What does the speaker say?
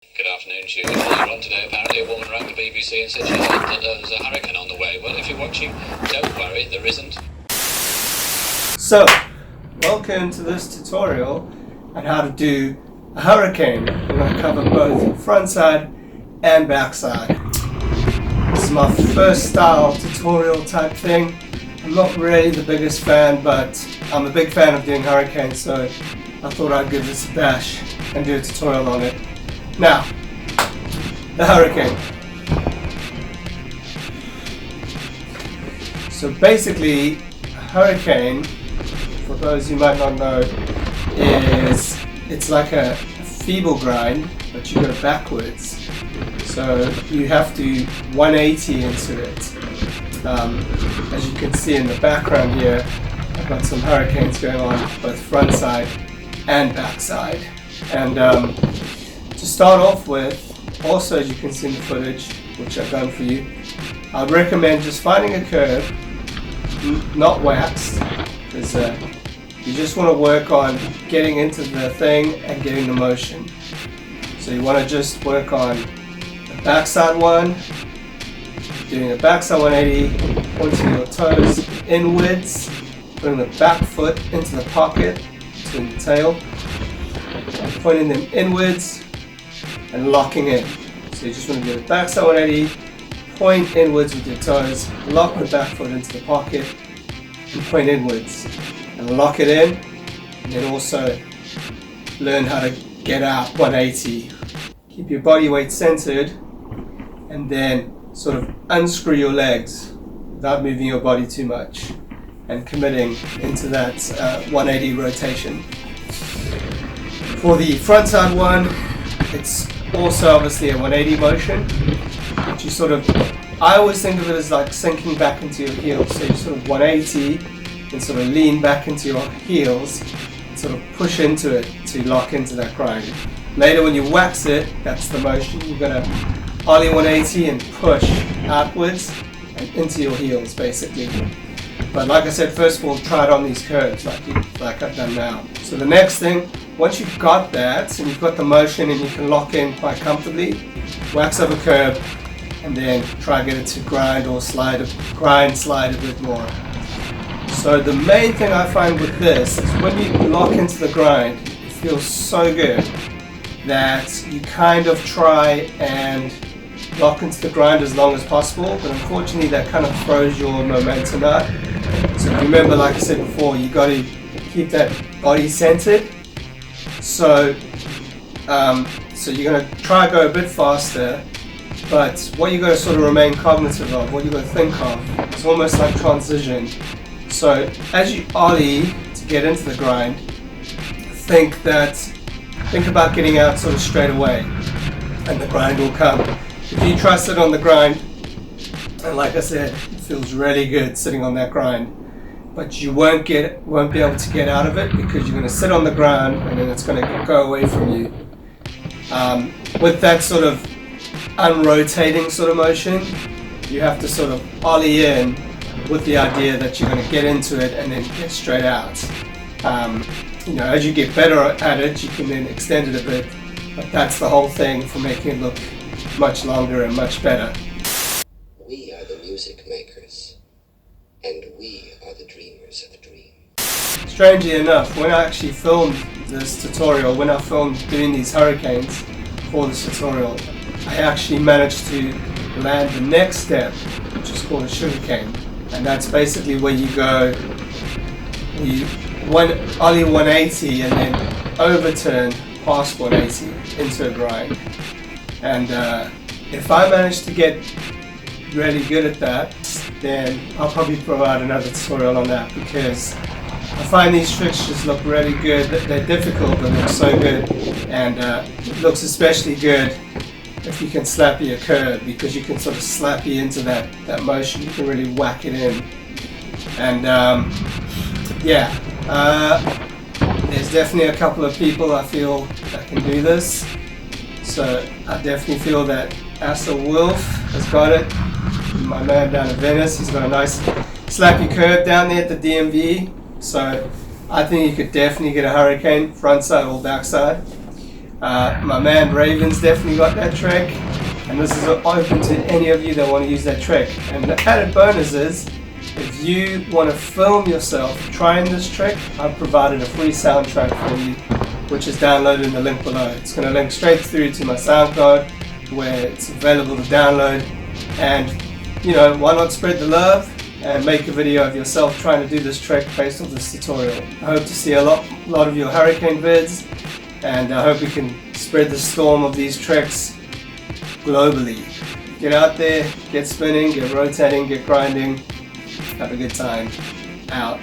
Good afternoon to you. Earlier on today, apparently a woman rang the BBC and said she heard that there's a hurricane on the way. Well, if you're watching, don't worry, there isn't. So, welcome to this tutorial on how to do a hurricane. We're going to cover both frontside and backside. This is my first style tutorial type thing. I'm not really the biggest fan, but I'm a big fan of doing hurricanes, so I thought I'd give this a bash and do a tutorial on it. Now, the hurricane. So basically, a hurricane, for those who might not know, it's like a feeble grind, but you go backwards. So you have to 180 into it. As you can see in the background here, I've got some hurricanes going on, both front side and backside. And to start off with, also as you can see in the footage, which I've done for you, I'd recommend just finding a curve, not waxed, because you just want to work on getting into the thing and getting the motion. So you want to just work on the backside one, doing a backside 180, pointing your toes inwards, putting the back foot into the pocket, between the tail, and pointing them inwards and locking in. So you just want to do a backside 180, point inwards with your toes, lock the back foot into the pocket, and point inwards, and lock it in, and then also learn how to get out 180. Keep your body weight centered, and then sort of unscrew your legs without moving your body too much, and committing into that 180 rotation. For the frontside one, it's also obviously a 180 motion, but you sort of, I always think of it as like sinking back into your heels. So you sort of 180 and sort of lean back into your heels and sort of push into it to lock into that grind. Later when you wax it, that's the motion. You're going to ollie 180 and push outwards and into your heels basically. But like I said, first of all, try it on these curves like I've done now. So the next thing, once you've got that and you've got the motion and you can lock in quite comfortably, wax up a curve and then try and get it to grind or slide a bit more. So the main thing I find with this is when you lock into the grind, it feels so good that you kind of try and lock into the grind as long as possible, but unfortunately that kind of throws your momentum out. So remember, like I said before, you got to keep that body centered. So you're going to try to go a bit faster, but what you got to sort of remain cognitive of, what you got to think of, it's almost like transition. So as you ollie to get into the grind, think about getting out sort of straight away, and the grind will come. If you try to sit on the grind, and like I said, it feels really good sitting on that grind, but you won't be able to get out of it because you're going to sit on the ground and then it's going to go away from you. With that sort of unrotating sort of motion, you have to sort of ollie in with the idea that you're going to get into it and then get straight out. As you get better at it, you can then extend it a bit, but that's the whole thing for making it look much longer and much better. We are the music makers, and we are the dreamers of dreams. Strangely enough, when I actually filmed this tutorial, when I filmed doing these hurricanes for this tutorial, I actually managed to land the next step, which is called a sugarcane. And that's basically where you go, ollie 180 and then overturn past 180 into a grind. And if I manage to get really good at that, then I'll probably provide another tutorial on that, because I find these tricks just look really good. They're difficult but look so good, and it looks especially good if you can slappy a curve, because you can sort of slappy into that motion. You can really whack it in. And there's definitely a couple of people I feel that can do this. So I definitely feel that Asa Wolf has got it. My man down in Venice, he's got a nice slappy curve down there at the DMV. So I think you could definitely get a hurricane, frontside or backside. My man Raven's definitely got that trick, and this is open to any of you that want to use that trick. And the added bonus is, if you want to film yourself trying this trick, I've provided a free soundtrack for you, which is downloaded in the link below. It's going to link straight through to my SoundCloud, where it's available to download. And you know, why not spread the love and make a video of yourself trying to do this trick based on this tutorial. I hope to see a lot of your hurricane vids, and I hope we can spread the storm of these tricks globally. Get out there, get spinning, get rotating, get grinding. Have a good time. Out.